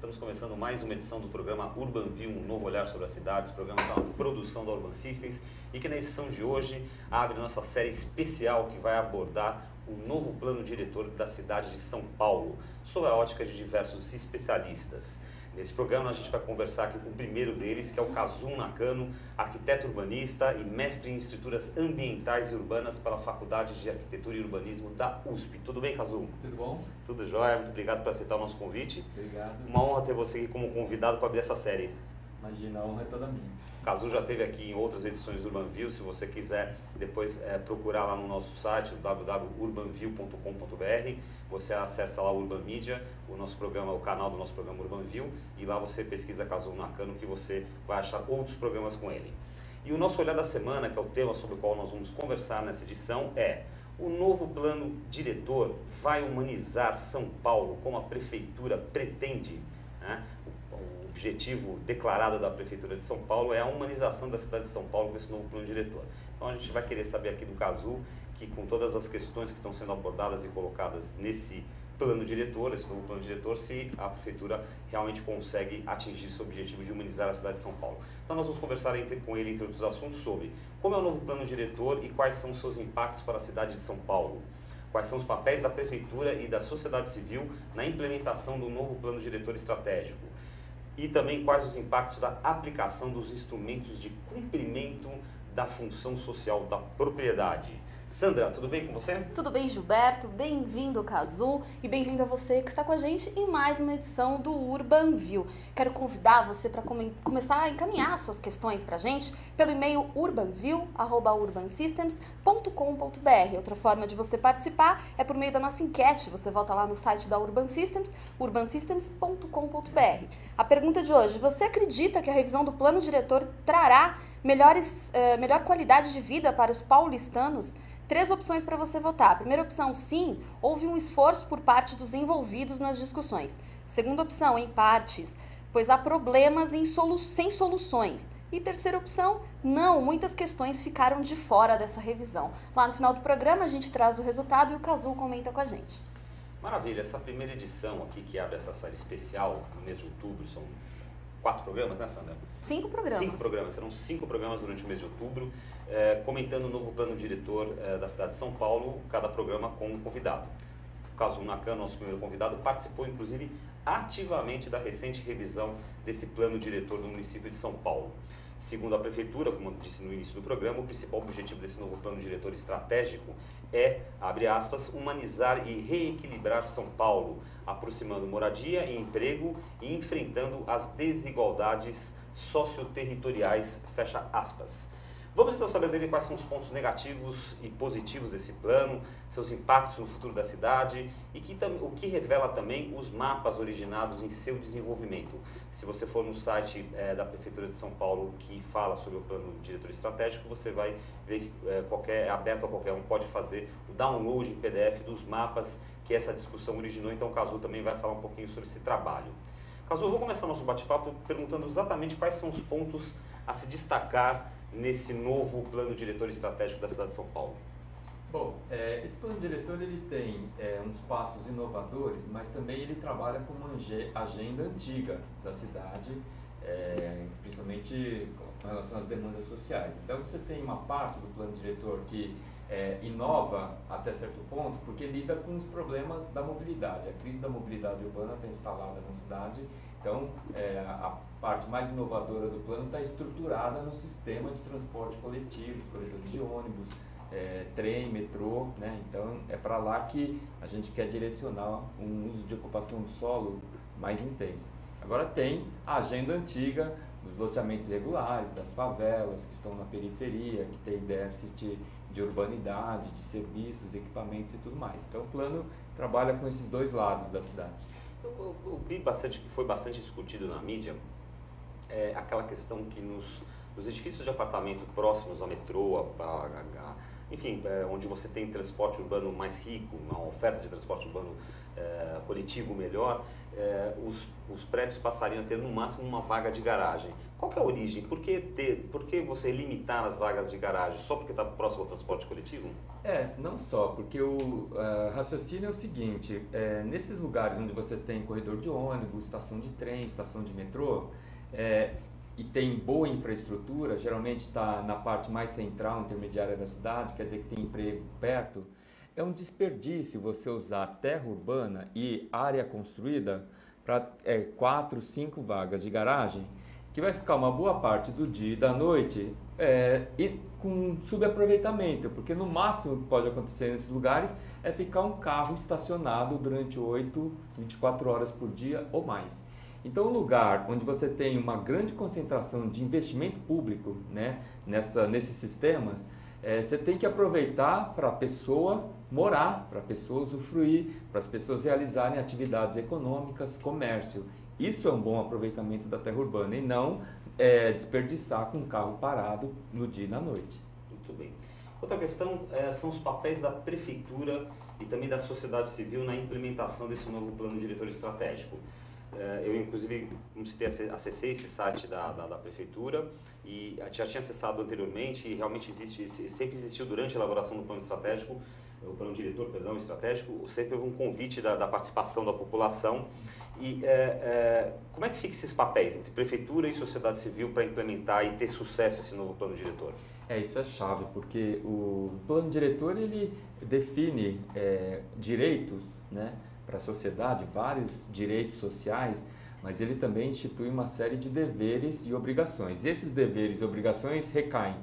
Estamos começando mais uma edição do programa UrbanView, um novo olhar sobre as cidades, programa que é uma produção da Urban Systems e que na edição de hoje abre nossa série especial que vai abordar o novo plano diretor da cidade de São Paulo, sob a ótica de diversos especialistas. Nesse programa a gente vai conversar aqui com o primeiro deles, que é o Kazu Nakano, arquiteto urbanista e mestre em estruturas ambientais e urbanas pela Faculdade de Arquitetura e Urbanismo da USP. Tudo bem, Kazu? Tudo bom? Tudo jóia, muito obrigado por aceitar o nosso convite. Obrigado. Uma honra ter você aqui como convidado para abrir essa série. Imagina, a honra é toda minha. O Kazu já esteve aqui em outras edições do UrbanView, se você quiser depois procurar lá no nosso site, www.urbanview.com.br, você acessa lá o Urban Media, o nosso programa, o canal do nosso programa UrbanView, e lá você pesquisa Kazu Nakano que você vai achar outros programas com ele. E o nosso olhar da semana, que é o tema sobre o qual nós vamos conversar nessa edição, é: o novo plano diretor vai humanizar São Paulo como a prefeitura pretende, né? O objetivo declarado da Prefeitura de São Paulo é a humanização da cidade de São Paulo com esse novo plano diretor. Então a gente vai querer saber aqui do Kazu, que com todas as questões que estão sendo abordadas e colocadas nesse plano diretor, esse novo plano diretor, se a Prefeitura realmente consegue atingir esse objetivo de humanizar a cidade de São Paulo. Então nós vamos conversar com ele, entre outros assuntos, sobre como é o novo plano diretor e quais são os seus impactos para a cidade de São Paulo. Quais são os papéis da Prefeitura e da sociedade civil na implementação do novo plano diretor estratégico. E também quais os impactos da aplicação dos instrumentos de cumprimento da função social da propriedade. Sandra, tudo bem com você? Tudo bem, Gilberto? Bem-vindo, Kazu, e bem-vindo a você que está com a gente em mais uma edição do UrbanView. Quero convidar você para começar a encaminhar suas questões para a gente pelo e-mail urbanview@urbansystems.com.br. Outra forma de você participar é por meio da nossa enquete. Você volta lá no site da Urban Systems, urbansystems.com.br. A pergunta de hoje: você acredita que a revisão do plano diretor trará melhor qualidade de vida para os paulistanos? 3 opções para você votar. Primeira opção, sim, houve um esforço por parte dos envolvidos nas discussões. Segunda opção, em partes, pois há problemas sem soluções. E terceira opção, não, muitas questões ficaram de fora dessa revisão. Lá no final do programa a gente traz o resultado e o Kazu comenta com a gente. Maravilha, essa primeira edição aqui que abre essa série especial no mês de outubro, são 4 programas, né, Sandra? 5 programas. 5 programas, serão 5 programas durante o mês de outubro, comentando o novo plano diretor da cidade de São Paulo, cada programa com um convidado. O Kazu Nakano, nosso primeiro convidado, participou inclusive ativamente da recente revisão desse plano diretor do município de São Paulo. Segundo a Prefeitura, como eu disse no início do programa, o principal objetivo desse novo plano diretor estratégico é, abre aspas, humanizar e reequilibrar São Paulo, aproximando moradia e emprego e enfrentando as desigualdades socioterritoriais, fecha aspas. Vamos então saber dele quais são os pontos negativos e positivos desse plano, seus impactos no futuro da cidade e o que revela também os mapas originados em seu desenvolvimento. Se você for no site da Prefeitura de São Paulo que fala sobre o plano diretor estratégico, você vai ver que é aberto a qualquer um, pode fazer o download em PDF dos mapas que essa discussão originou. Então o Kazu também vai falar um pouquinho sobre esse trabalho. Kazu, vou começar o nosso bate-papo perguntando exatamente quais são os pontos a se destacar nesse novo plano diretor estratégico da cidade de São Paulo. Bom, esse plano diretor ele tem uns passos inovadores, mas também ele trabalha com uma agenda antiga da cidade, principalmente com relação às demandas sociais. Então você tem uma parte do plano diretor que inova até certo ponto, porque lida com os problemas da mobilidade. A crise da mobilidade urbana está instalada na cidade, então a parte mais inovadora do plano está estruturada no sistema de transporte coletivo, os corredores de ônibus, trem, metrô, né? Então é para lá que a gente quer direcionar um uso de ocupação do solo mais intenso. Agora tem a agenda antiga dos loteamentos irregulares, das favelas que estão na periferia, que tem déficit de urbanidade, de serviços, equipamentos e tudo mais. Então o plano trabalha com esses dois lados da cidade. Eu vi bastante, que foi bastante discutido na mídia, aquela questão que nos Os edifícios de apartamento próximos ao metrô, enfim, onde você tem transporte urbano mais rico, uma oferta de transporte urbano coletivo melhor, os prédios passariam a ter no máximo uma vaga de garagem. Qual que é a origem? Por que você limitar as vagas de garagem? Só porque está próximo ao transporte coletivo? Não só, porque o raciocínio é o seguinte, nesses lugares onde você tem corredor de ônibus, estação de trem, estação de metrô, e tem boa infraestrutura, geralmente está na parte mais central, intermediária da cidade, quer dizer que tem emprego perto, é um desperdício você usar terra urbana e área construída para 4, 5 vagas de garagem, que vai ficar uma boa parte do dia e da noite e com subaproveitamento, porque no máximo que pode acontecer nesses lugares é ficar um carro estacionado durante 8, 24 horas por dia ou mais. Então, um lugar onde você tem uma grande concentração de investimento público, né, nesses sistemas, você tem que aproveitar para a pessoa morar, para a pessoa usufruir, para as pessoas realizarem atividades econômicas, comércio. Isso é um bom aproveitamento da terra urbana e não desperdiçar com um carro parado no dia e na noite. Muito bem. Outra questão são os papéis da prefeitura e também da sociedade civil na implementação desse novo plano diretor estratégico. Eu, inclusive, como citei, acessei esse site da prefeitura e já tinha acessado anteriormente e realmente sempre existiu durante a elaboração do plano estratégico, o plano diretor, perdão, estratégico, sempre houve um convite da participação da população. E como é que fica esses papéis entre prefeitura e sociedade civil para implementar e ter sucesso esse novo plano diretor? Isso é chave, porque o plano diretor ele define direitos, né, para a sociedade, vários direitos sociais, mas ele também institui uma série de deveres e obrigações. E esses deveres e obrigações recaem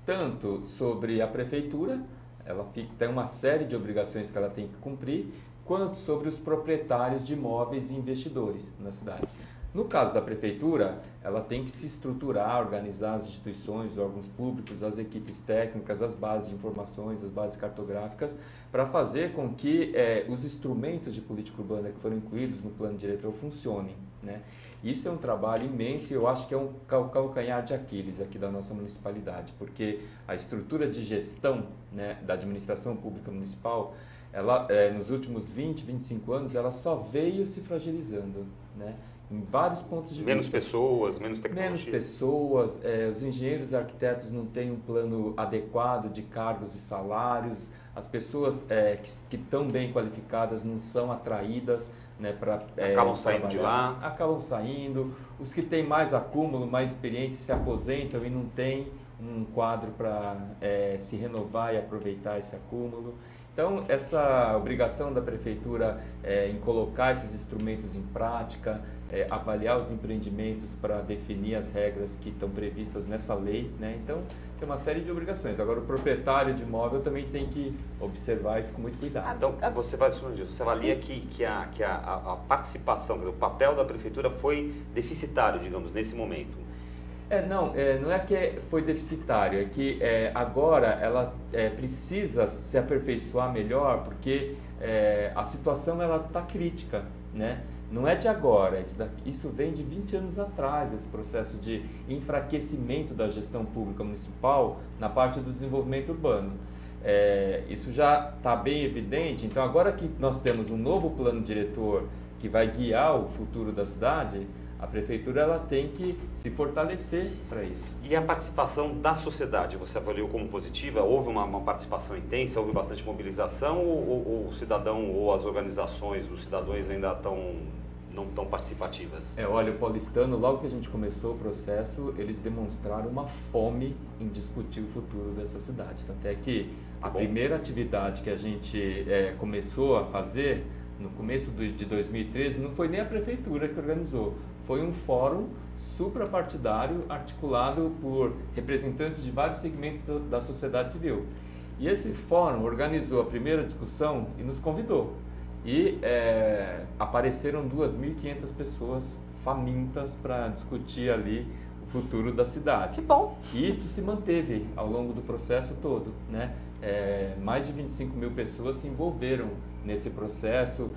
tanto sobre a prefeitura, ela tem uma série de obrigações que ela tem que cumprir, quanto sobre os proprietários de imóveis e investidores na cidade. No caso da prefeitura, ela tem que se estruturar, organizar as instituições, os órgãos públicos, as equipes técnicas, as bases de informações, as bases cartográficas, para fazer com que os instrumentos de política urbana que foram incluídos no plano diretor funcionem, né? Isso é um trabalho imenso e eu acho que é um calcanhar de Aquiles aqui da nossa municipalidade, porque a estrutura de gestão, né, da administração pública municipal, ela, nos últimos 20, 25 anos, ela só veio se fragilizando, né? Em vários pontos de vista. Menos pessoas, menos tecnologia. Menos pessoas, os engenheiros e arquitetos não têm um plano adequado de cargos e salários, as pessoas que estão bem qualificadas não são atraídas, né, para acabam saindo de lá. Acabam saindo, os que têm mais acúmulo, mais experiência se aposentam e não têm um quadro para se renovar e aproveitar esse acúmulo. Então, essa obrigação da prefeitura em colocar esses instrumentos em prática, avaliar os empreendimentos para definir as regras que estão previstas nessa lei, né? Então, tem uma série de obrigações. Agora, o proprietário de imóvel também tem que observar isso com muito cuidado. Então, você avalia que a participação, quer dizer, o papel da prefeitura foi deficitário, digamos, nesse momento. Não é que foi deficitário, é que agora ela precisa se aperfeiçoar melhor, porque a situação está crítica, né? Não é de agora, isso vem de 20 anos atrás, esse processo de enfraquecimento da gestão pública municipal na parte do desenvolvimento urbano. Isso já está bem evidente, então agora que nós temos um novo plano diretor que vai guiar o futuro da cidade, a prefeitura ela tem que se fortalecer para isso. E a participação da sociedade, você avaliou como positiva? Houve uma participação intensa, houve bastante mobilização ou o cidadão ou as organizações dos cidadãos ainda não tão participativas? Olha, o paulistano, logo que a gente começou o processo, eles demonstraram uma fome em discutir o futuro dessa cidade. Tanto é que a primeira atividade que a gente começou a fazer no começo de 2013 não foi nem a prefeitura que organizou, foi um fórum suprapartidário articulado por representantes de vários segmentos da sociedade civil. E esse fórum organizou a primeira discussão e nos convidou. E apareceram 2.500 pessoas famintas para discutir ali o futuro da cidade. Que bom! E isso se manteve ao longo do processo todo, né? Mais de 25 mil pessoas se envolveram nesse processo,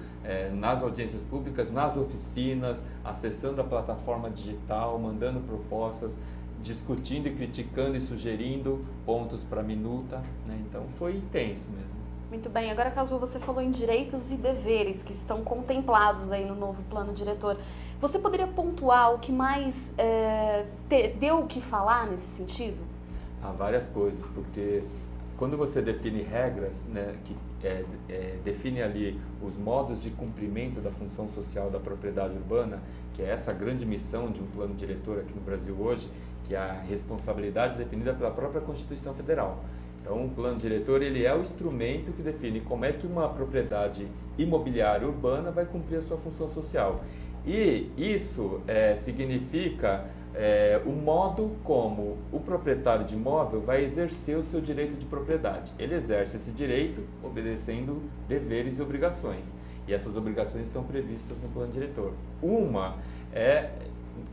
nas audiências públicas, nas oficinas, acessando a plataforma digital, mandando propostas, discutindo e criticando e sugerindo pontos para minuta, né? Então foi intenso mesmo. Muito bem. Agora, Cazu, você falou em direitos e deveres que estão contemplados aí no novo plano diretor. Você poderia pontuar o que mais deu o que falar nesse sentido? Há várias coisas, porque quando você define regras, né, que define ali os modos de cumprimento da função social da propriedade urbana, que é essa grande missão de um plano diretor aqui no Brasil hoje, que é a responsabilidade definida pela própria Constituição Federal. Então, o plano diretor ele é o instrumento que define como é que uma propriedade imobiliária urbana vai cumprir a sua função social. E isso significa o modo como o proprietário de imóvel vai exercer o seu direito de propriedade. Ele exerce esse direito obedecendo deveres e obrigações. E essas obrigações estão previstas no plano diretor. Uma é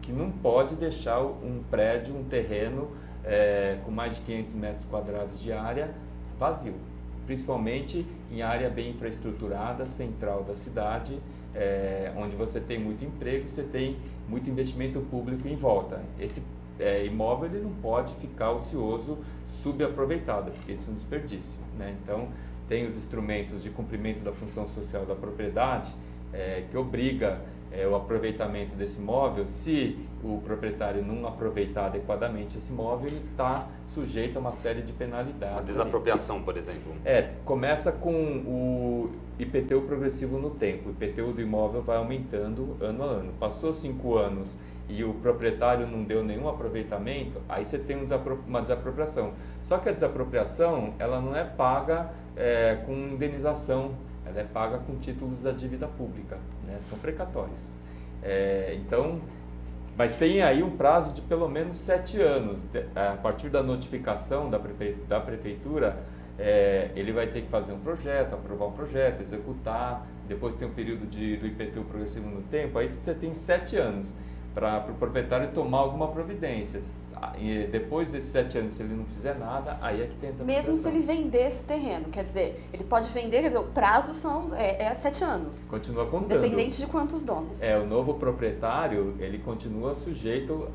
que não pode deixar um prédio, um terreno com mais de 500 metros quadrados de área vazio, principalmente em área bem infraestruturada, central da cidade, onde você tem muito emprego, você tem muito investimento público em volta. Esse imóvel ele não pode ficar ocioso, subaproveitado, porque isso é um desperdício, né? Então, tem os instrumentos de cumprimento da função social da propriedade, que obriga o aproveitamento desse imóvel. Se o proprietário não aproveitar adequadamente esse imóvel, ele está sujeito a uma série de penalidades. A desapropriação, por exemplo. Começa com o IPTU progressivo no tempo. O IPTU do imóvel vai aumentando ano a ano. Passou 5 anos e o proprietário não deu nenhum aproveitamento, aí você tem uma desapropriação. Só que a desapropriação, ela não é paga com indenização, ela é paga com títulos da dívida pública, né? São precatórios. Então, mas tem aí um prazo de pelo menos 7 anos. A partir da notificação da prefeitura, ele vai ter que fazer um projeto, aprovar um projeto, executar, depois tem um período do IPTU progressivo no tempo, aí você tem 7 anos para o proprietário tomar alguma providência. E depois desses 7 anos, se ele não fizer nada, aí é que tem a desapropriação. Mesmo se ele vender esse terreno, quer dizer, ele pode vender, quer dizer, o prazo são 7 anos. Continua contando. Independente de quantos donos. O novo proprietário, ele continua sujeito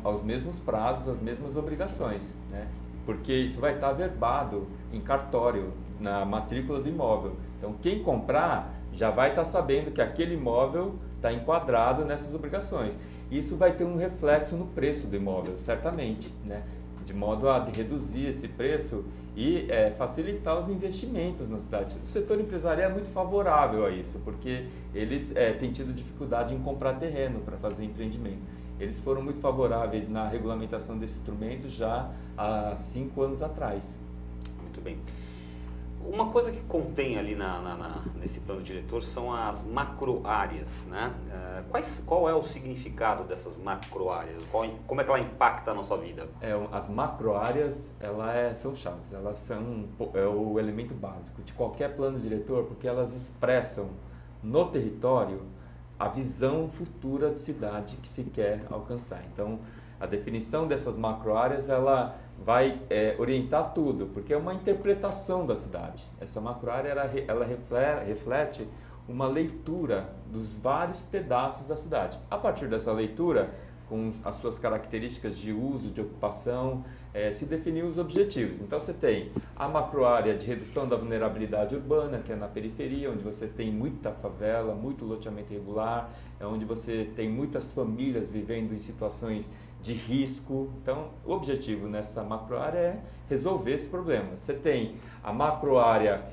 aos mesmos prazos, às mesmas obrigações, né? Porque isso vai estar averbado em cartório, na matrícula do imóvel. Então, quem comprar já vai estar sabendo que aquele imóvel está enquadrado nessas obrigações. Isso vai ter um reflexo no preço do imóvel, certamente, né? De modo a reduzir esse preço e facilitar os investimentos na cidade. O setor empresarial é muito favorável a isso, porque eles têm tido dificuldade em comprar terreno para fazer empreendimento. Eles foram muito favoráveis na regulamentação desse instrumento já há 5 anos atrás. Muito bem. Uma coisa que contém ali nesse plano diretor são as macroáreas, né? Qual é o significado dessas macroáreas? Como é que ela impacta a nossa vida? As macroáreas, são chaves, elas são o elemento básico de qualquer plano diretor, porque elas expressam no território a visão futura de cidade que se quer alcançar. Então, a definição dessas macroáreas, ela vai orientar tudo, porque é uma interpretação da cidade. Essa macroárea, ela reflete uma leitura dos vários pedaços da cidade. A partir dessa leitura, com as suas características de uso, de ocupação, se definiu os objetivos. Então, você tem a macroárea de redução da vulnerabilidade urbana, que é na periferia, onde você tem muita favela, muito loteamento irregular, onde você tem muitas famílias vivendo em situações de risco. Então, o objetivo nessa macroárea é resolver esse problema. Você tem a macroárea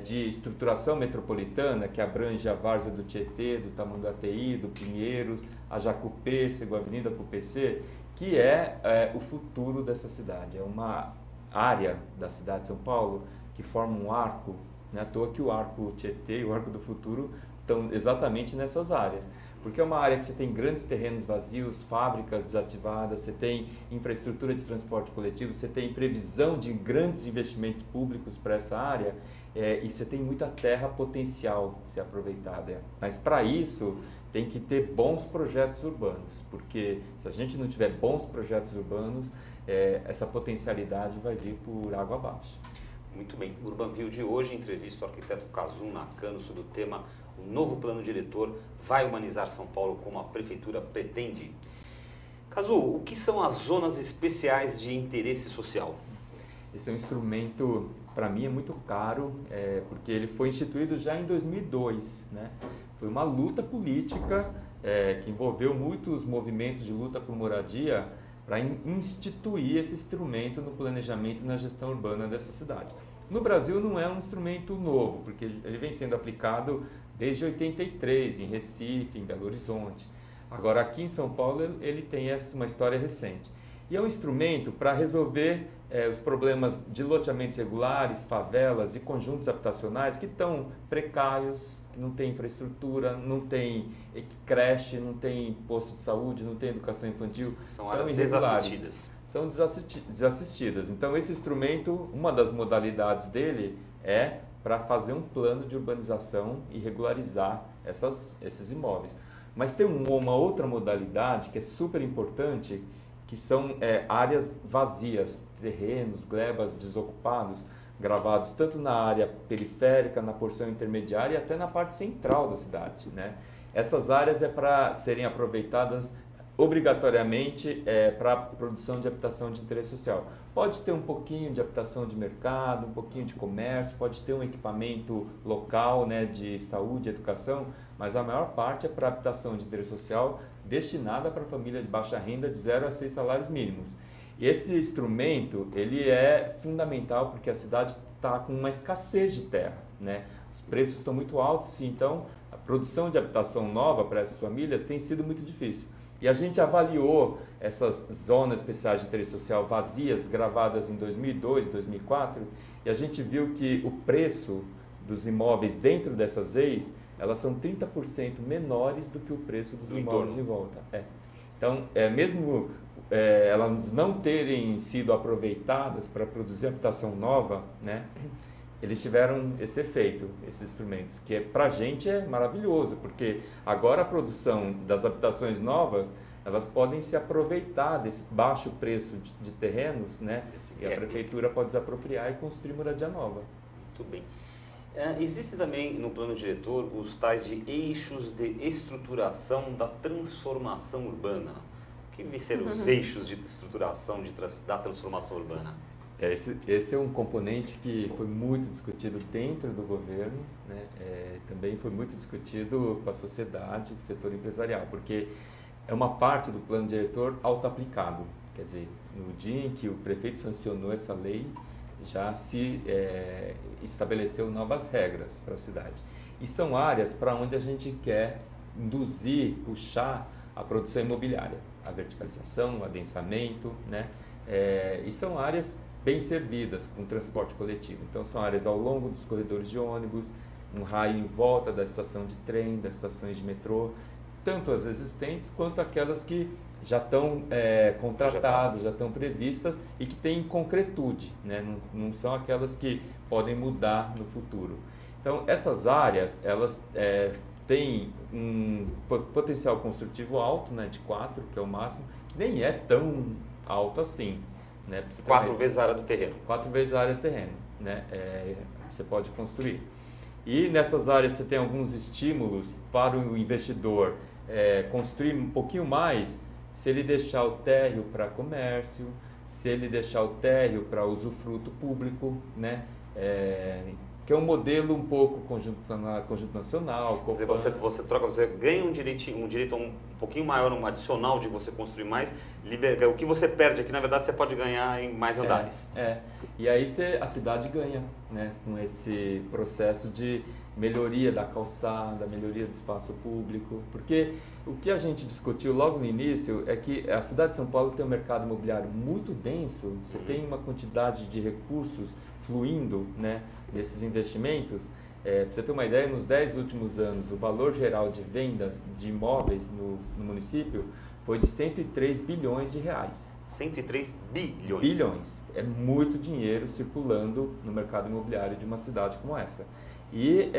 de estruturação metropolitana, que abrange a várzea do Tietê, do Tamanduateí, do Pinheiros, a Jacupêssego, a Avenida Cupecê, que é o futuro dessa cidade. É uma área da cidade de São Paulo que forma um arco, não é à toa que o arco Tietê e o arco do futuro estão exatamente nessas áreas. Porque é uma área que você tem grandes terrenos vazios, fábricas desativadas, você tem infraestrutura de transporte coletivo, você tem previsão de grandes investimentos públicos para essa área e você tem muita terra potencial a ser aproveitada. Mas para isso tem que ter bons projetos urbanos, porque se a gente não tiver bons projetos urbanos, essa potencialidade vai vir por água abaixo. Muito bem. O Urbanview de hoje entrevista o arquiteto Cazu Nakano sobre o tema "O novo plano diretor vai humanizar São Paulo como a prefeitura pretende". Cazu, o que são as zonas especiais de interesse social? Esse é um instrumento, para mim, é muito caro, porque ele foi instituído já em 2002, né? Foi uma luta política que envolveu muitos movimentos de luta por moradia para instituir esse instrumento no planejamento e na gestão urbana dessa cidade. No Brasil não é um instrumento novo, porque ele vem sendo aplicado desde 83, em Recife, em Belo Horizonte. Agora, aqui em São Paulo, ele tem uma história recente. E é um instrumento para resolver os problemas de loteamentos regulares, favelas e conjuntos habitacionais que estão precários, que não tem infraestrutura, não tem creche, não tem posto de saúde, não tem educação infantil. São áreas desassistidas. São desassistidas. Então, esse instrumento, uma das modalidades dele é para fazer um plano de urbanização e regularizar esses imóveis. Mas tem uma outra modalidade que é super importante, que são áreas vazias, terrenos, glebas desocupados, gravados tanto na área periférica, na porção intermediária e até na parte central da cidade, né? Essas áreas para serem aproveitadas obrigatoriamente para a produção de habitação de interesse social. Pode ter um pouquinho de habitação de mercado, um pouquinho de comércio, pode ter um equipamento local, né, de saúde e educação, mas a maior parte é para habitação de interesse social destinada para família de baixa renda de 0 a 6 salários mínimos. E esse instrumento ele é fundamental porque a cidade está com uma escassez de terra, né? Os preços estão muito altos, então a produção de habitação nova para essas famílias tem sido muito difícil. E a gente avaliou essas zonas especiais de interesse social vazias, gravadas em 2002, 2004, e a gente viu que o preço dos imóveis dentro dessas EIs, elas são 30% menores do que o preço dos imóveis em volta. Então, mesmo elas não terem sido aproveitadas para produzir habitação nova, né, eles tiveram esse efeito, esses instrumentos, que para a gente é maravilhoso, porque agora a produção das habitações novas, elas podem se aproveitar desse baixo preço de terrenos, né? E a prefeitura pode desapropriar e construir moradia nova. Muito bem. Existem também no plano diretor os tais de eixos de estruturação da transformação urbana. O que vão ser os eixos de estruturação da transformação urbana? Esse é um componente que foi muito discutido dentro do governo, né? Também foi muito discutido com a sociedade, com o setor empresarial, porque é uma parte do plano diretor auto-aplicado. Quer dizer, no dia em que o prefeito sancionou essa lei, já se estabeleceu novas regras para a cidade. E são áreas para onde a gente quer induzir, puxar a produção imobiliária, a verticalização, o adensamento, né? E são áreas bem servidas com transporte coletivo. Então, são áreas ao longo dos corredores de ônibus, um raio em volta da estação de trem, das estações de metrô, tanto as existentes quanto aquelas que já estão contratadas, já estão previstas e que têm concretude, né? Não são aquelas que podem mudar no futuro. Então, essas áreas, elas têm um potencial construtivo alto, né, de 4, que é o máximo, que nem é tão alto assim. Né, 4 vezes a área do terreno. 4 vezes a área do terreno, né, você pode construir. E nessas áreas você tem alguns estímulos para o investidor construir um pouquinho mais, se ele deixar o térreo para comércio, se ele deixar o térreo para usufruto público, né, que é um modelo um pouco conjunto nacional. Quer dizer, você ganha um direito um pouquinho maior, um adicional de você construir mais, o que você perde aqui, na verdade, você pode ganhar em mais andares. E aí a cidade ganha, né, com esse processo de melhoria da calçada, melhoria do espaço público, porque o que a gente discutiu logo no início é que a cidade de São Paulo tem um mercado imobiliário muito denso, você tem uma quantidade de recursos fluindo, né, nesses investimentos. Para você ter uma ideia, nos 10 últimos anos, o valor geral de vendas de imóveis no município foi de 103 bilhões de reais. 103 bilhões? Bilhões. É muito dinheiro circulando no mercado imobiliário de uma cidade como essa. E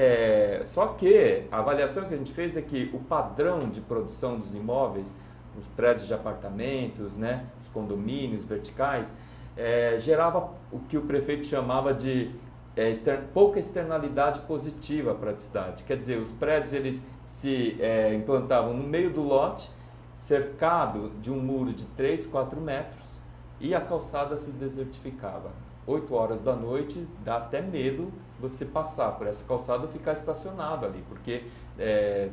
só que a avaliação que a gente fez é que o padrão de produção dos imóveis, os prédios de apartamentos, né, os condomínios verticais, gerava o que o prefeito chamava de pouca externalidade positiva para a cidade. Quer dizer, os prédios eles se implantavam no meio do lote, cercado de um muro de 3, 4 metros e a calçada se desertificava. 8 horas da noite dá até medo você passar por essa calçada ou ficar estacionado ali, porque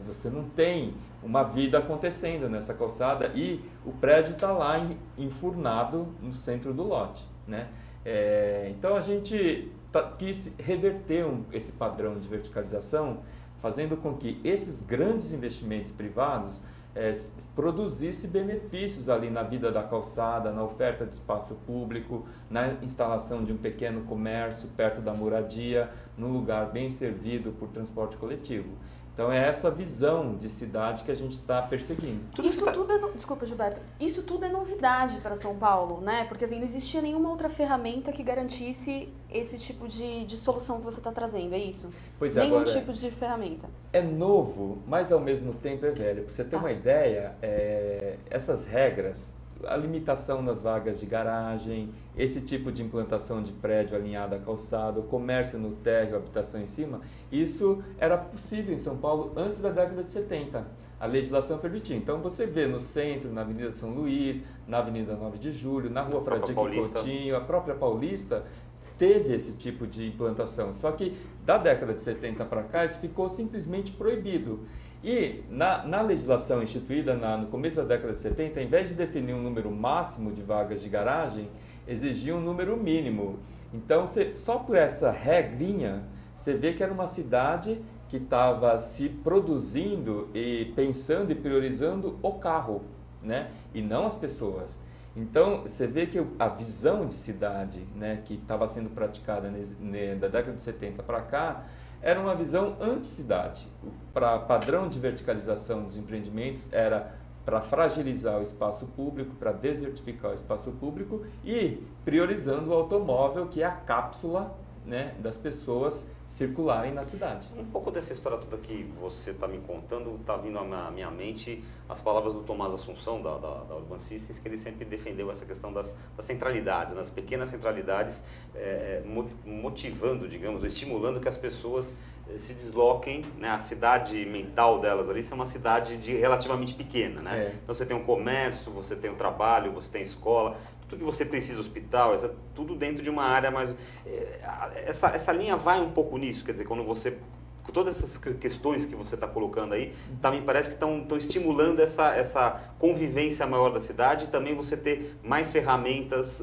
você não tem uma vida acontecendo nessa calçada e o prédio está lá enfurnado no centro do lote, né? Então a gente quis reverter esse padrão de verticalização, fazendo com que esses grandes investimentos privados produzisse benefícios ali na vida da calçada, na oferta de espaço público, na instalação de um pequeno comércio perto da moradia, num lugar bem servido por transporte coletivo. Então é essa visão de cidade que a gente está perseguindo. Desculpa, Gilberto. Isso tudo é novidade para São Paulo, né? Porque assim, não existia nenhuma outra ferramenta que garantisse esse tipo de solução que você está trazendo, é isso? Pois é, Nenhum agora, tipo de ferramenta. É novo, mas ao mesmo tempo é velho. Para você ter uma ideia, essas regras, a limitação nas vagas de garagem, esse tipo de implantação de prédio alinhado à calçada, o comércio no térreo, a habitação em cima, isso era possível em São Paulo antes da década de 70. A legislação permitia. Então você vê no centro, na Avenida São Luís, na Avenida 9 de Julho, na Rua Fradique Coutinho, a própria Paulista, teve esse tipo de implantação. Só que da década de 70 para cá isso ficou simplesmente proibido. E na legislação instituída no começo da década de 70, ao invés de definir um número máximo de vagas de garagem, exigia um número mínimo. Então, só por essa regrinha, você vê que era uma cidade que estava se produzindo e pensando e priorizando o carro, né? E não as pessoas. Então, você vê que a visão de cidade, né, que estava sendo praticada da década de 70 para cá, era uma visão anti-cidade. O padrão de verticalização dos empreendimentos era para fragilizar o espaço público, para desertificar o espaço público e priorizando o automóvel, que é a cápsula, né, das pessoas circularem na cidade. Um pouco dessa história toda que você está me contando, está vindo à minha mente as palavras do Tomás Assunção, da Urban Systems, que ele sempre defendeu essa questão das centralidades, das pequenas centralidades, motivando, digamos, estimulando que as pessoas se desloquem, né? A cidade mental delas ali é uma cidade relativamente pequena, né? Então você tem um comércio, você tem um trabalho, você tem escola, tudo que você precisa, hospital, tudo dentro de uma área mais... Essa linha vai um pouco nisso, quer dizer, quando você... Todas essas questões que você está colocando aí, me parece que estão estimulando essa convivência maior da cidade e também você ter mais ferramentas,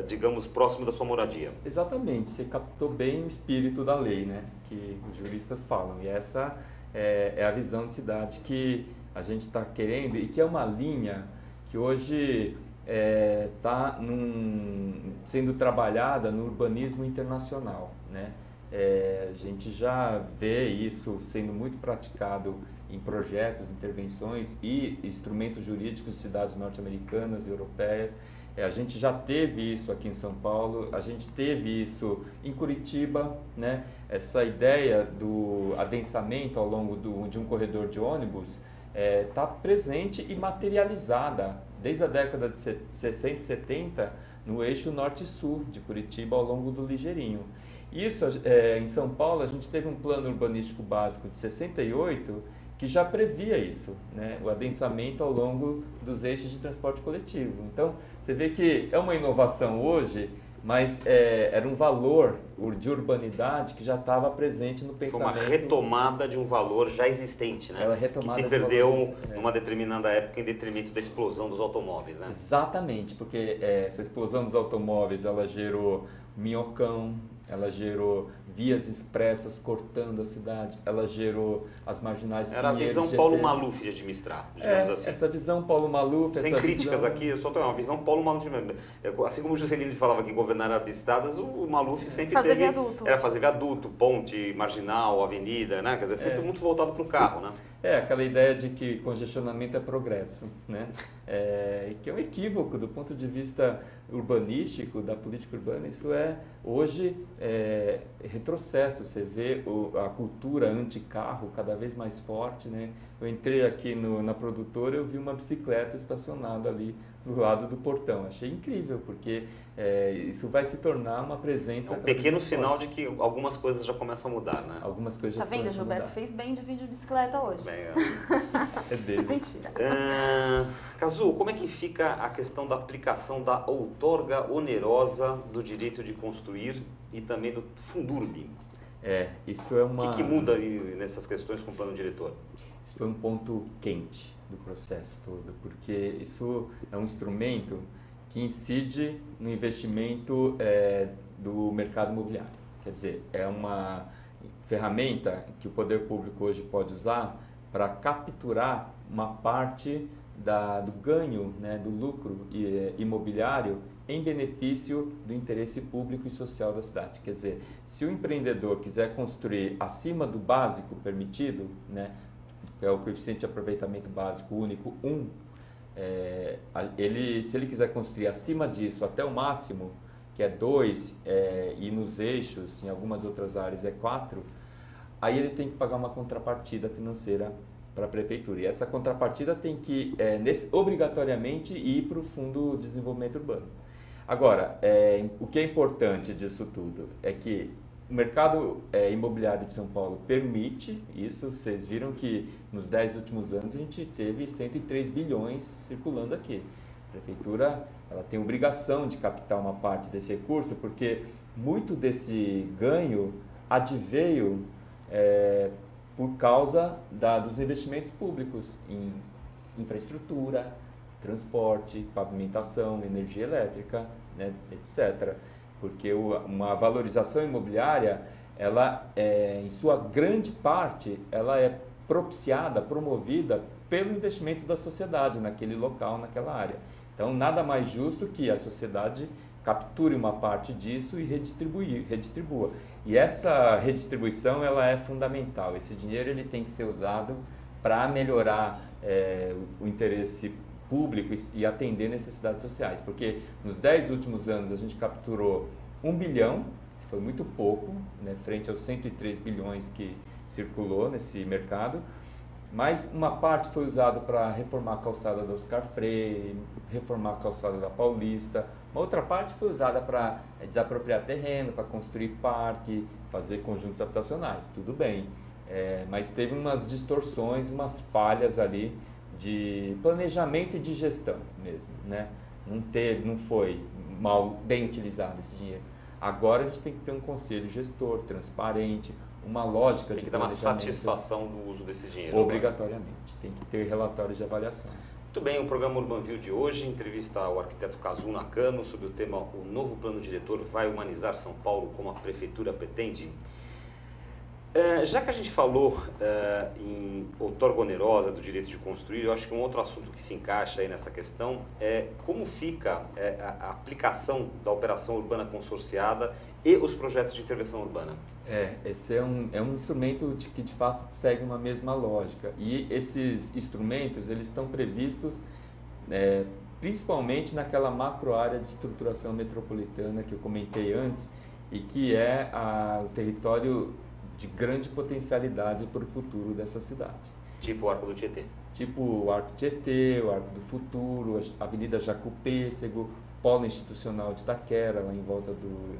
digamos, próximo da sua moradia. Exatamente, você captou bem o espírito da lei, né, que os juristas falam. E essa é a visão de cidade que a gente está querendo e que é uma linha que hoje está sendo trabalhada no urbanismo internacional, né? A gente já vê isso sendo muito praticado em projetos, intervenções e instrumentos jurídicos de cidades norte-americanas e europeias. A gente já teve isso aqui em São Paulo, a gente teve isso em Curitiba, né? Essa ideia do adensamento ao longo de um corredor de ônibus está presente e materializada desde a década de 60 e 70 no eixo norte-sul de Curitiba ao longo do Ligeirinho. Isso, em São Paulo, a gente teve um plano urbanístico básico de 68 que já previa isso, né? O adensamento ao longo dos eixos de transporte coletivo. Então, você vê que é uma inovação hoje, mas era um valor de urbanidade que já estava presente no pensamento. Foi uma retomada de um valor já existente, né? Que se perdeu numa determinada época em detrimento da explosão dos automóveis, né? Exatamente, porque essa explosão dos automóveis, ela gerou minhocão, ela gerou vias expressas cortando a cidade, ela gerou as marginais... Era a visão Paulo Maluf de administrar, digamos assim. Essa visão Paulo Maluf... Sem críticas aqui, eu só tenho uma visão Paulo Maluf. Assim como o Juscelino falava que governar Arabistadas, o Maluf sempre fazer teve... Viadutos. Era fazer viaduto, ponte, marginal, avenida, né? Quer dizer, sempre muito voltado para o carro, né? Aquela ideia de que congestionamento é progresso, né? Que é um equívoco do ponto de vista urbanístico, da política urbana. Isso hoje, retrocesso. Você vê a cultura anti-carro cada vez mais forte, né? eu entrei aqui na produtora, eu vi uma bicicleta estacionada ali do lado do portão. Achei incrível, porque isso vai se tornar uma presença... É um pequeno sinal de que algumas coisas já começam a mudar, né? Algumas coisas Tá já vendo? começam a Gilberto mudar. fez bem de vir de bicicleta hoje. Bem, É dele. Mentira. Cazu, como é que fica a questão da aplicação da outorga onerosa do direito de construir e também do Fundurb? Isso é uma... O que muda aí nessas questões com o plano diretor? Isso foi um ponto quente do processo todo, porque isso é um instrumento que incide no investimento do mercado imobiliário. Quer dizer, é uma ferramenta que o poder público hoje pode usar para capturar uma parte do ganho, né, do lucro imobiliário em benefício do interesse público e social da cidade. Quer dizer, se o empreendedor quiser construir acima do básico permitido, né, que é o coeficiente de aproveitamento básico único 1, se ele quiser construir acima disso até o máximo, que é 2, e nos eixos, em algumas outras áreas, é 4, aí ele tem que pagar uma contrapartida financeira para a prefeitura. E essa contrapartida tem que, obrigatoriamente, ir para o Fundo de Desenvolvimento Urbano. Agora, o que é importante disso tudo é que o mercado imobiliário de São Paulo permite isso. Vocês viram que nos 10 últimos anos a gente teve 103 bilhões circulando aqui. A prefeitura ela tem obrigação de captar uma parte desse recurso, porque muito desse ganho adveio por causa dos investimentos públicos em infraestrutura, transporte, pavimentação, energia elétrica, né, etc. Porque uma valorização imobiliária, ela em sua grande parte, ela é propiciada, promovida pelo investimento da sociedade naquele local, naquela área. Então, nada mais justo que a sociedade capture uma parte disso e redistribua. E essa redistribuição, ela é fundamental. Esse dinheiro ele tem que ser usado para melhorar o interesse público e atender necessidades sociais, porque nos 10 últimos anos a gente capturou 1 bilhão, que foi muito pouco, né, frente aos 103 bilhões que circulou nesse mercado, mas uma parte foi usada para reformar a calçada da Oscar Freire, reformar a calçada da Paulista, uma outra parte foi usada para desapropriar terreno, para construir parque, fazer conjuntos habitacionais, tudo bem, mas teve umas distorções, umas falhas ali de planejamento e de gestão mesmo, né? Não foi bem utilizado esse dinheiro. Agora a gente tem que ter um conselho gestor transparente, uma lógica de planejamento. Tem que dar uma satisfação do uso desse dinheiro. Obrigatoriamente, tem que ter relatórios de avaliação. Muito bem, o programa Urbanville de hoje entrevista o arquiteto Cazu Nakano sobre o tema "O novo plano diretor vai humanizar São Paulo como a prefeitura pretende?". Já que a gente falou em outorga onerosa do direito de construir, eu acho que um outro assunto que se encaixa aí nessa questão é como fica a aplicação da operação urbana consorciada e os projetos de intervenção urbana. Esse é um instrumento que de fato segue uma mesma lógica, e esses instrumentos eles estão previstos principalmente naquela macro área de estruturação metropolitana que eu comentei antes, e que é o território de grande potencialidade para o futuro dessa cidade. Tipo o Arco do Tietê. Tipo o Arco Tietê, o Arco do Futuro, a Avenida Jaco Pêssego, Polo Institucional de Itaquera, lá em volta do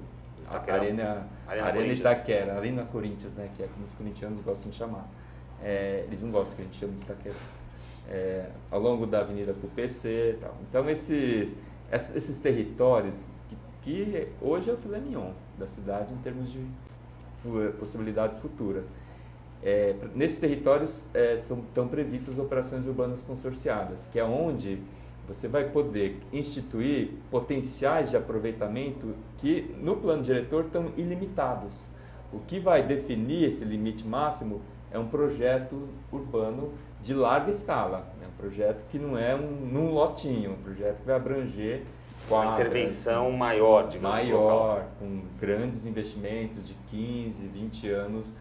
Arena Itaquera, Arena Corinthians, né, que é como os corintianos gostam de chamar. Eles não gostam que a gente chame de Itaquera. Ao longo da Avenida Cupc e tal. Então esses territórios que hoje é o filé mignon da cidade em termos de possibilidades futuras. Nesses territórios estão previstas operações urbanas consorciadas, que é onde você vai poder instituir potenciais de aproveitamento que no plano diretor estão ilimitados. O que vai definir esse limite máximo é um projeto urbano de larga escala, né? Um projeto que não é num lotinho, um projeto que vai abranger uma intervenção maior, digamos, maior, com grandes investimentos de 15, 20 anos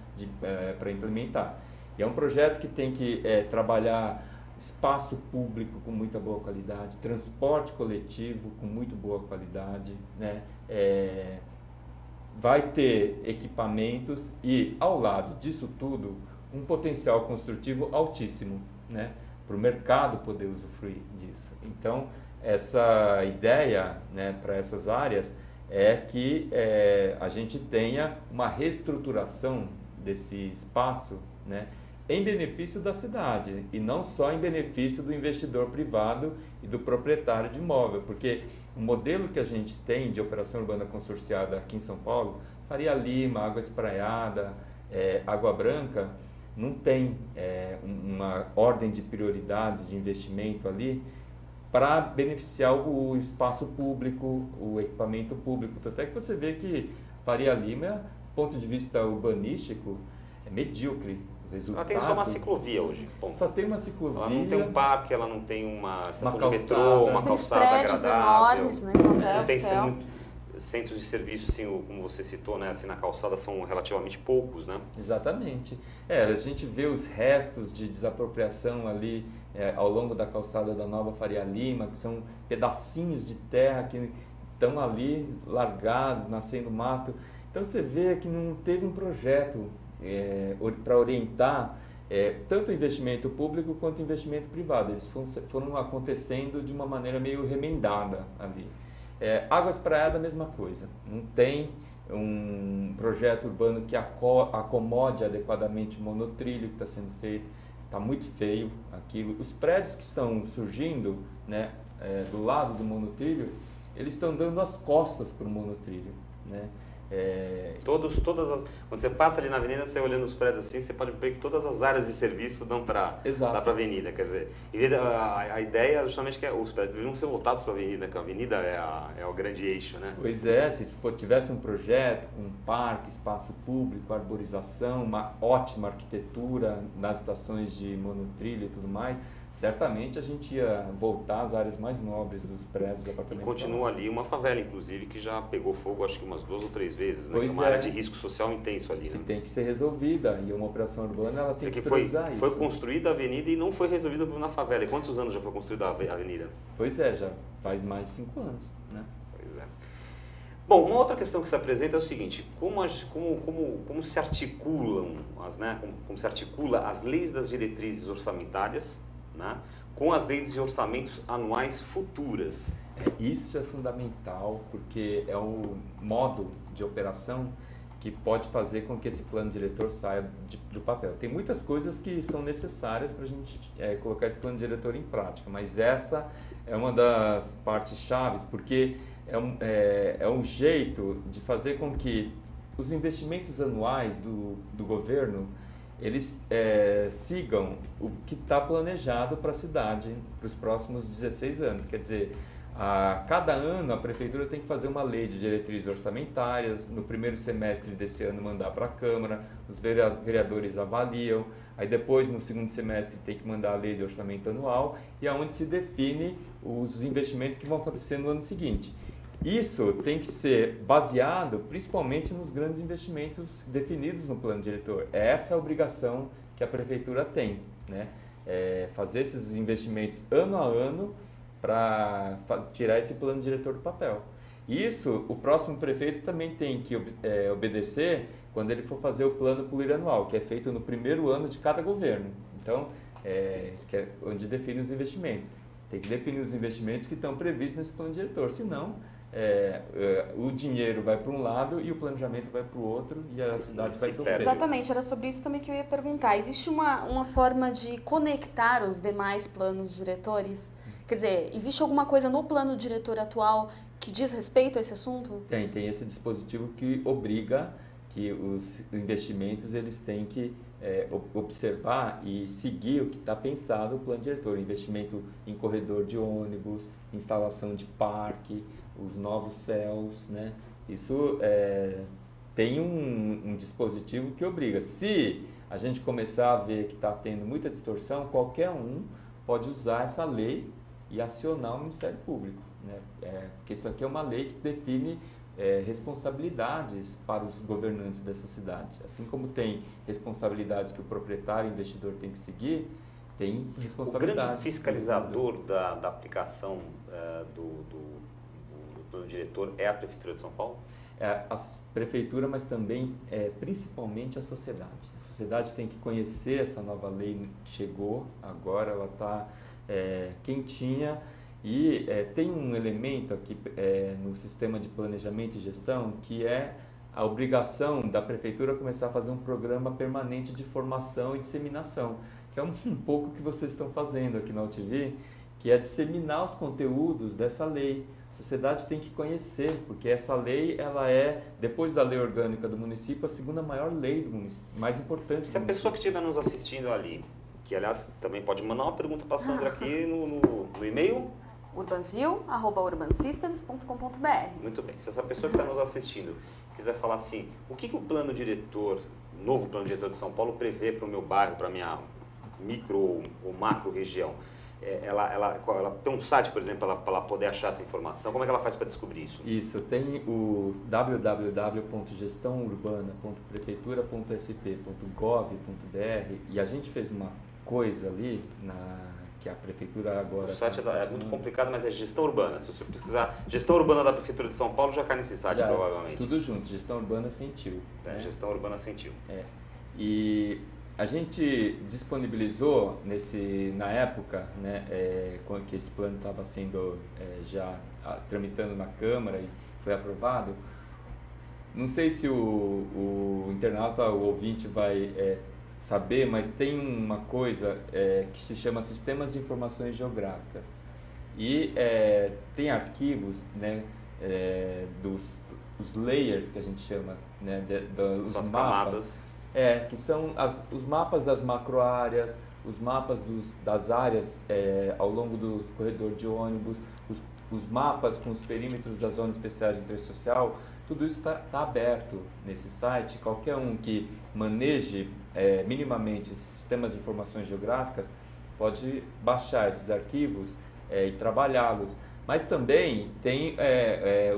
para implementar. E é um projeto que tem que trabalhar espaço público com muita boa qualidade, transporte coletivo com muito boa qualidade, né? Vai ter equipamentos e, ao lado disso tudo, um potencial construtivo altíssimo, né, para o mercado poder usufruir disso. Então, essa ideia, né, para essas áreas é que a gente tenha uma reestruturação desse espaço, né, em benefício da cidade e não só em benefício do investidor privado e do proprietário de imóvel, porque o modelo que a gente tem de operação urbana consorciada aqui em São Paulo, Faria Lima, Água Espraiada, Água Branca, não tem uma ordem de prioridades de investimento ali para beneficiar o espaço público, o equipamento público. Até que você vê que Faria Lima, do ponto de vista urbanístico, é medíocre. Ela tem só uma ciclovia hoje. Ponto. Só tem uma ciclovia. Ela não tem um parque, ela não tem uma estação de calçada, metrô, uma calçada prédios agradável. enormes, né? Não tem centros de serviço, assim, como você citou, né? Assim, na calçada são relativamente poucos, né? Exatamente. A gente vê os restos de desapropriação ali ao longo da calçada da Nova Faria Lima, que são pedacinhos de terra que estão ali largados, nascendo mato. Então você vê que não teve um projeto para orientar tanto o investimento público quanto o investimento privado. Eles foram acontecendo de uma maneira meio remendada ali. Água Espraiada, a mesma coisa. Não tem um projeto urbano que acomode adequadamente o monotrilho que está sendo feito. Está muito feio aquilo. Os prédios que estão surgindo, né, do lado do monotrilho, eles estão dando as costas para o monotrilho, né? Quando você passa ali na avenida, você olhando os prédios assim, você pode ver que todas as áreas de serviço dão para a avenida. Quer dizer, a ideia é justamente que os prédios deveriam ser voltados para a avenida, que a avenida é o grande eixo, né? Pois se tivesse um projeto com um parque, espaço público, arborização, uma ótima arquitetura nas estações de monotrilho e tudo mais, certamente a gente ia voltar às áreas mais nobres dos prédios do apartamento. E continua ali uma favela, inclusive, que já pegou fogo acho que umas 2 ou 3 vezes, né? Que é uma área de risco social intenso ali, né? Que tem que ser resolvida, e uma operação urbana ela tem que priorizar isso. Foi construída a avenida e não foi resolvida na favela. E quantos anos já foi construída a avenida? Pois já faz mais de 5 anos, né? Pois é. Bom, uma outra questão que se apresenta é o seguinte: como se articulam como se articula as leis das diretrizes orçamentárias, né, com as leis de orçamentos anuais futuras? Isso é fundamental, porque é o modo de operação que pode fazer com que esse plano diretor saia do papel. Tem muitas coisas que são necessárias para a gente colocar esse plano diretor em prática, mas essa é uma das partes chaves, porque é um jeito de fazer com que os investimentos anuais do governo eles sigam o que está planejado para a cidade para os próximos 16 anos. Quer dizer, a cada ano a prefeitura tem que fazer uma lei de diretrizes orçamentárias, no primeiro semestre desse ano mandar para a Câmara, os vereadores avaliam, aí depois no segundo semestre tem que mandar a lei de orçamento anual e é onde se define os investimentos que vão acontecer no ano seguinte. Isso tem que ser baseado principalmente nos grandes investimentos definidos no plano diretor. É essa a obrigação que a prefeitura tem, né? Fazer esses investimentos ano a ano para tirar esse plano diretor do papel. Isso o próximo prefeito também tem que obedecer quando ele for fazer o plano plurianual, que é feito no primeiro ano de cada governo. Então, que é onde define os investimentos. Tem que definir os investimentos que estão previstos nesse plano diretor, senão o dinheiro vai para um lado e o planejamento vai para o outro e a cidade vai sofrer. Exatamente, era sobre isso também que eu ia perguntar. Existe uma forma de conectar os demais planos diretores? Quer dizer, existe alguma coisa no plano diretor atual que diz respeito a esse assunto? Tem esse dispositivo que obriga que os investimentos eles têm que observar e seguir o que está pensado no plano diretor. Investimento em corredor de ônibus, instalação de parque, os novos céus, né? Isso tem um dispositivo que obriga. Se a gente começar a ver que está tendo muita distorção, qualquer um pode usar essa lei e acionar o Ministério Público, né? Porque isso aqui é uma lei que define responsabilidades para os governantes dessa cidade. Assim como tem responsabilidades que o proprietário e o investidor tem que seguir, tem responsabilidades. O grande fiscalizador da aplicação do plano diretor é a Prefeitura de São Paulo? a prefeitura, mas também, principalmente, a sociedade. A sociedade tem que conhecer essa nova lei que chegou agora, ela está quentinha, e tem um elemento aqui no sistema de planejamento e gestão que é a obrigação da prefeitura começar a fazer um programa permanente de formação e disseminação, que é um pouco o que vocês estão fazendo aqui na UTV, que é disseminar os conteúdos dessa lei. A sociedade tem que conhecer, porque essa lei, ela é, depois da lei orgânica do município, a segunda maior lei do município, mais importante. Se a pessoa que estiver nos assistindo ali, que aliás também pode mandar uma pergunta para a Sandra aqui no e-mail, urbanview@urbansystems.com.br. Muito bem. Se essa pessoa que está nos assistindo quiser falar assim, o que o plano diretor, novo plano diretor de São Paulo, prevê para o meu bairro, para a minha micro ou macro região? Ela tem um site, por exemplo, para ela poder achar essa informação. Como é que ela faz para descobrir isso? Isso, tem o www.gestãourbana.prefeitura.sp.gov.br e a gente fez uma coisa ali que a prefeitura agora... O site é muito complicado, mas é Gestão Urbana. Se você pesquisar Gestão Urbana da Prefeitura de São Paulo, já cai nesse site, provavelmente. Tudo junto, Gestão Urbana sem tio. Né? Gestão Urbana sem tio. E a gente disponibilizou na época, né, que esse plano estava sendo já tramitando na Câmara e foi aprovado. Não sei se o internauta, o ouvinte vai saber, mas tem uma coisa que se chama Sistemas de Informações Geográficas. E tem arquivos, né, os layers que a gente chama, né, dos mapas. Camadas. Que são os mapas das macroáreas, os mapas das áreas ao longo do corredor de ônibus, os mapas com os perímetros das zonas especiais de interesse social. Tudo isso está aberto nesse site. Qualquer um que maneje minimamente esses sistemas de informações geográficas pode baixar esses arquivos e trabalhá-los. Mas também tem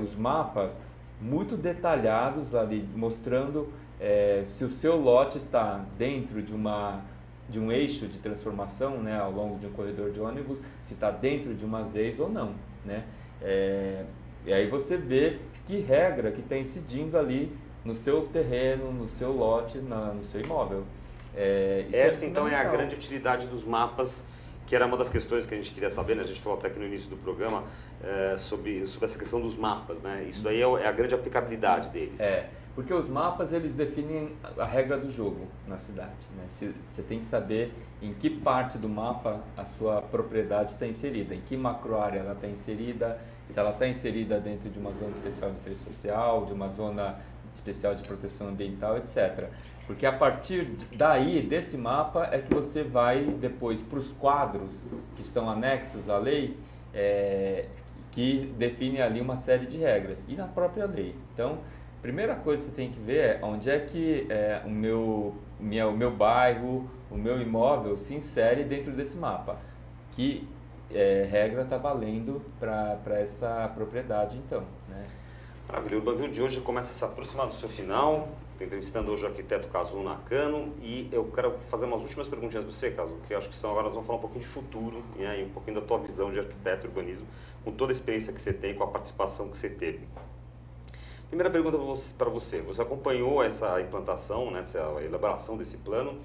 os mapas muito detalhados ali, mostrando se o seu lote está dentro de um eixo de transformação, né, ao longo de um corredor de ônibus, se está dentro de uma ZEIS ou não, né? E aí você vê que regra que está incidindo ali no seu terreno, no seu lote, no seu imóvel. Essa então é a grande utilidade dos mapas, que era uma das questões que a gente queria saber, né? A gente falou até aqui no início do programa sobre essa questão dos mapas, né? Isso daí é a grande aplicabilidade deles. Porque os mapas, eles definem a regra do jogo na cidade, né? Você tem que saber em que parte do mapa a sua propriedade está inserida, em que macroárea ela está inserida, se ela está inserida dentro de uma zona especial de interesse social, de uma zona especial de proteção ambiental, etc. Porque a partir daí, desse mapa, é que você vai depois para os quadros que estão anexos à lei, que definem ali uma série de regras, e na própria lei. Então, a primeira coisa que você tem que ver é onde é que o meu bairro, o meu imóvel se insere dentro desse mapa. Que regra está valendo para essa propriedade, então, né? Maravilha. O Urbanview de hoje começa a se aproximar do seu final. Estou entrevistando hoje o arquiteto Kazu Nakano e eu quero fazer umas últimas perguntinhas para você, Kazu, que eu acho que agora nós vamos falar um pouquinho de futuro, né, e um pouquinho da tua visão de arquiteto e urbanismo, com toda a experiência que você tem, com a participação que você teve. Primeira pergunta para você. Você acompanhou essa implantação, né, essa elaboração desse plano.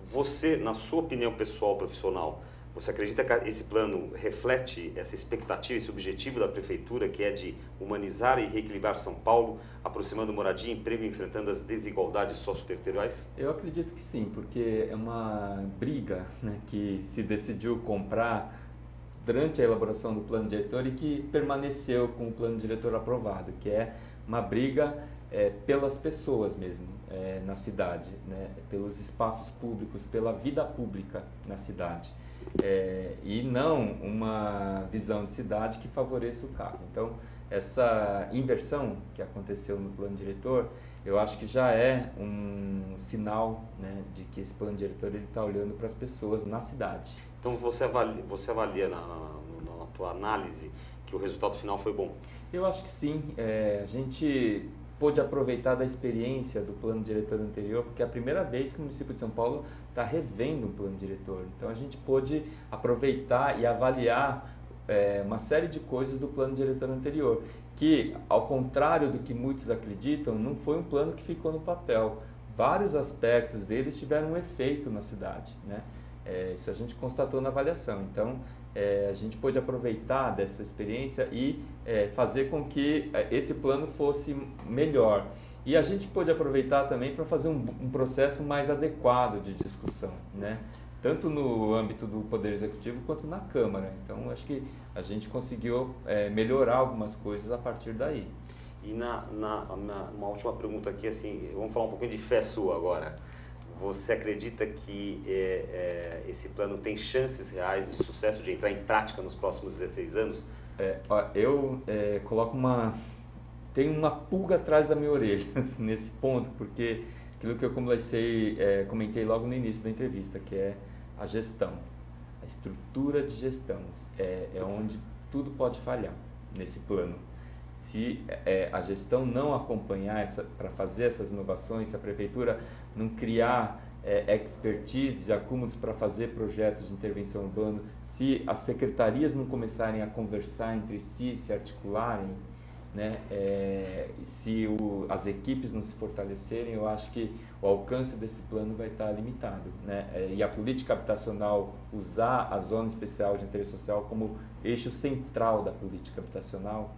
Você, na sua opinião pessoal, profissional, você acredita que esse plano reflete essa expectativa, esse objetivo da prefeitura, que é de humanizar e reequilibrar São Paulo, aproximando moradia e emprego e enfrentando as desigualdades socioterritoriais? Eu acredito que sim, porque é uma briga, né, que se decidiu comprar durante a elaboração do plano diretor e que permaneceu com o plano diretor aprovado, que é uma briga pelas pessoas mesmo na cidade, né, pelos espaços públicos, pela vida pública na cidade. E não uma visão de cidade que favoreça o carro. Então, essa inversão que aconteceu no plano diretor, eu acho que já é um sinal, né, de que esse plano diretor está olhando para as pessoas na cidade. Então, você avalia na tua análise que o resultado final foi bom? Eu acho que sim. A gente pôde aproveitar da experiência do plano diretor anterior, porque é a primeira vez que o município de São Paulo está revendo um plano diretor. Então, a gente pôde aproveitar e avaliar uma série de coisas do plano diretor anterior, que, ao contrário do que muitos acreditam, não foi um plano que ficou no papel. Vários aspectos deles tiveram um efeito na cidade, né? Isso a gente constatou na avaliação. Então, a gente pôde aproveitar dessa experiência e fazer com que esse plano fosse melhor. E a gente pôde aproveitar também para fazer um processo mais adequado de discussão, né? Tanto no âmbito do Poder Executivo quanto na Câmara. Então, acho que a gente conseguiu melhorar algumas coisas a partir daí. E uma última pergunta aqui, assim, vamos falar um pouquinho de fé sua agora. Você acredita que esse plano tem chances reais de sucesso, de entrar em prática nos próximos 16 anos? Eu coloco tenho uma pulga atrás da minha orelha nesse ponto, porque aquilo que eu comentei logo no início da entrevista, que é a gestão, a estrutura de gestão, é onde tudo pode falhar nesse plano. Se a gestão não acompanhar para fazer essas inovações, se a prefeitura não criar expertise, acúmulos para fazer projetos de intervenção urbana, se as secretarias não começarem a conversar entre si, se articularem, né, se as equipes não se fortalecerem, eu acho que o alcance desse plano vai estar limitado, né? E a política habitacional, usar a zona especial de interesse social como eixo central da política habitacional,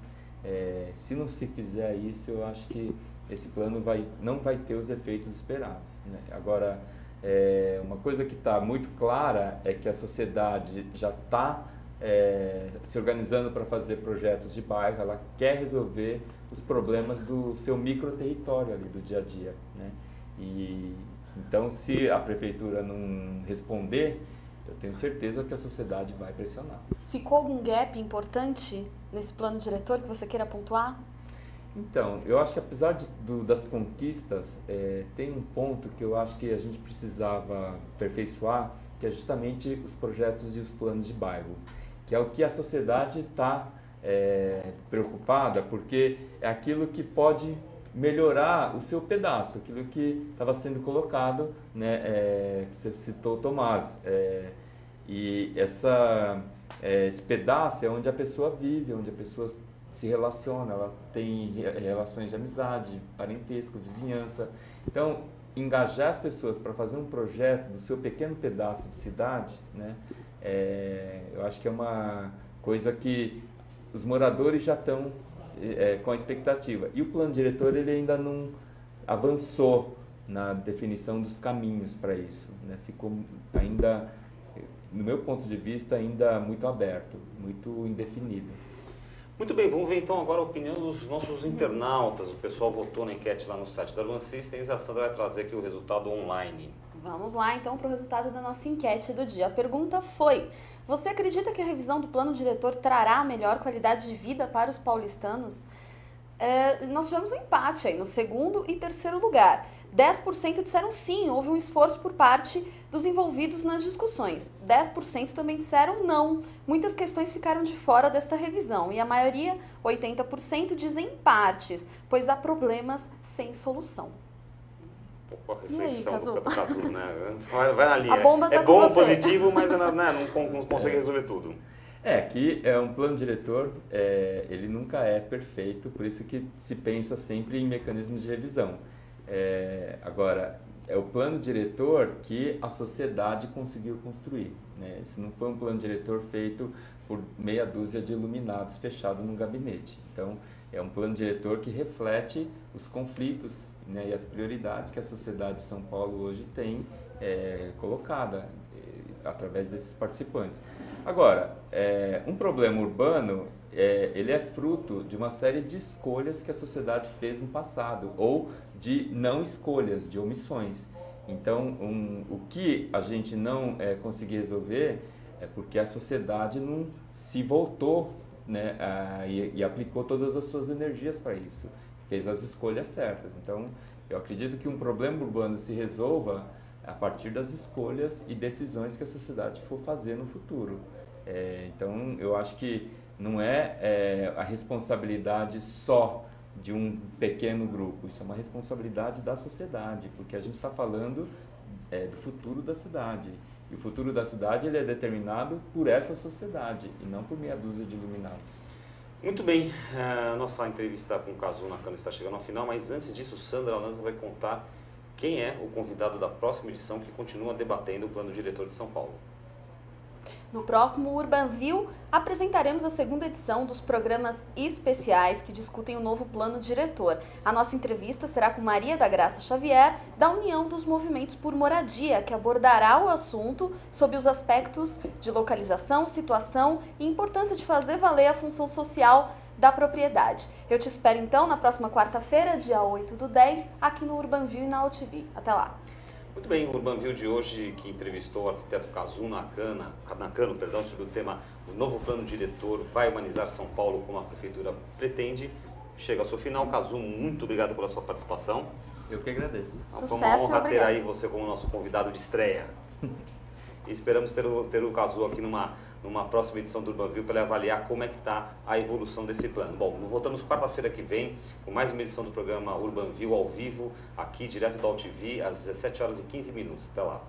se não se fizer isso, eu acho que esse plano não vai ter os efeitos esperados, né? Agora, uma coisa que está muito clara é que a sociedade já está se organizando para fazer projetos de bairro, ela quer resolver os problemas do seu microterritório ali, do dia a dia, né? E então, se a prefeitura não responder, eu tenho certeza que a sociedade vai pressionar. Ficou algum gap importante nesse plano diretor que você queira pontuar? Então, eu acho que apesar das conquistas, tem um ponto que eu acho que a gente precisava aperfeiçoar, que é justamente os projetos e os planos de bairro, que é o que a sociedade está preocupada, porque é aquilo que pode melhorar o seu pedaço, aquilo que estava sendo colocado, né, que você citou, Tomás, e esse pedaço é onde a pessoa vive, onde a pessoa se relaciona, ela tem relações de amizade, parentesco, vizinhança. Então, engajar as pessoas para fazer um projeto do seu pequeno pedaço de cidade, né, eu acho que é uma coisa que os moradores já estão com a expectativa. E o plano diretor ele ainda não avançou na definição dos caminhos para isso, né? Ficou ainda, no meu ponto de vista, ainda muito aberto, muito indefinido. Muito bem, vamos ver então agora a opinião dos nossos internautas. O pessoal votou na enquete lá no site da Urban Systems e a Sandra vai trazer aqui o resultado online. Vamos lá então para o resultado da nossa enquete do dia. A pergunta foi: você acredita que a revisão do plano diretor trará melhor qualidade de vida para os paulistanos? Nós tivemos um empate aí no segundo e terceiro lugar. 10% disseram sim, houve um esforço por parte dos envolvidos nas discussões. 10% também disseram não. Muitas questões ficaram de fora desta revisão e a maioria, 80%, dizem partes, pois há problemas sem solução. A reflexão aí, do Cazu, né? Vai na linha. A bomba tá é bom, com você. positivo, mas não consegue resolver tudo. Que é um plano diretor, ele nunca é perfeito, por isso que se pensa sempre em mecanismos de revisão. Agora, é o plano diretor que a sociedade conseguiu construir, né? Esse não foi um plano diretor feito por meia dúzia de iluminados fechado num gabinete. Então, é um plano diretor que reflete os conflitos, né, e as prioridades que a sociedade de São Paulo hoje tem colocada através desses participantes. Agora, um problema urbano, ele é fruto de uma série de escolhas que a sociedade fez no passado, ou de não escolhas, de omissões. Então, o que a gente não conseguiu resolver é porque a sociedade não se voltou, né, e aplicou todas as suas energias para isso, fez as escolhas certas. Então, eu acredito que um problema urbano se resolva a partir das escolhas e decisões que a sociedade for fazer no futuro. Então, eu acho que não é a responsabilidade só de um pequeno grupo, isso é uma responsabilidade da sociedade, porque a gente está falando do futuro da cidade. E o futuro da cidade ele é determinado por essa sociedade e não por meia dúzia de iluminados. Muito bem, nossa entrevista com o Cazu Nakano está chegando ao final, mas antes disso, Sandra Lanza vai contar quem é o convidado da próxima edição que continua debatendo o plano diretor de São Paulo. No próximo Urban View, apresentaremos a segunda edição dos programas especiais que discutem o novo plano diretor. A nossa entrevista será com Maria da Graça Xavier, da União dos Movimentos por Moradia, que abordará o assunto sob os aspectos de localização, situação e importância de fazer valer a função social da propriedade. Eu te espero então na próxima quarta-feira, dia 8/10, aqui no Urban View e na UTV. Até lá! Muito bem, o Urban View de hoje, que entrevistou o arquiteto Cazu Nakano, sobre o tema "O novo plano diretor vai humanizar São Paulo como a prefeitura pretende", chega ao seu final. Cazu, muito obrigado pela sua participação. Eu que agradeço. Foi uma honra ter aí você como nosso convidado de estreia. E esperamos ter o Cazu aqui numa próxima edição do Urban View para ele avaliar como é que está a evolução desse plano. Bom, voltamos quarta-feira que vem com mais uma edição do programa Urban View ao vivo, aqui direto da UTV, às 17h15. Até lá.